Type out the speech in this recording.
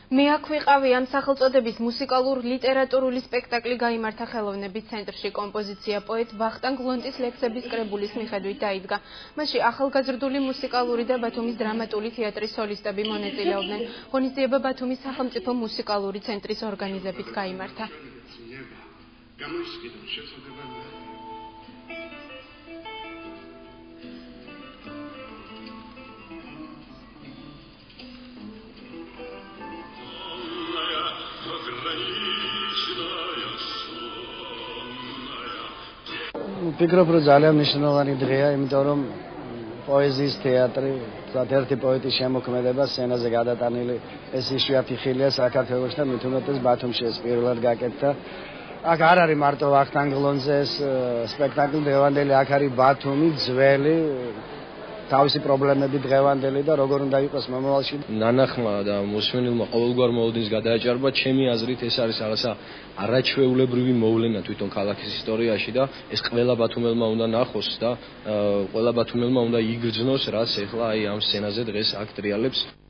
მე აქ ვიყავი ამ სახელწოდების მუსიკალურ-ლიტერატურული სპექტაკლი გაიმართა ხელოვნების ცენტრში. კომპოზიცია პოეტ ვახტანგ ლონტის ლექსების კრებულის მიხედვით დაიდგა. მასში ახალგაზრდული მუსიკალური და ბათუმის დრამატული თეატრის სოლისტები მონაწილეობდნენ. ღონისძიება ბათუმის სახელმწიფო მუსიკალური ცენტრის ორგანიზებით გაიმართა. ვფიქრობ, რომ ძალიან მნიშვნელოვანი დღეა, იმიტომ რომ პოეზიის თეატრი, ერთ-ერთი პოეტის შემოქმედება სცენაზე გადატანილი, ეს იშვიათი ხილია საქართველოში და მით უმეტეს ბათუმში ეს პირველად გაკეთდა. აქ არ არის მარტო ვახტანგ ლონძეს სპექტაკლი დღევანდელი, აქ არის ბათუმი ძველი თავისი პრობლემები დღევანდელი და როგორ უნდა იყოს მომავალში. ნანახმა და მოსვენილმა ყოველგვარ მოლოდინს გადააჭარბა, ჩემი აზრით ეს არის რაღაცა არაჩვეულებრივი მოვლენა თვითონ ქალაქის ისტორიაში და ეს ყველა ბათუმელმა უნდა ნახოს და ყველა ბათუმელმა უნდა იგრძნოს, რაც ეხლა აი ამ სცენაზე დღეს აქ ტრიალებს.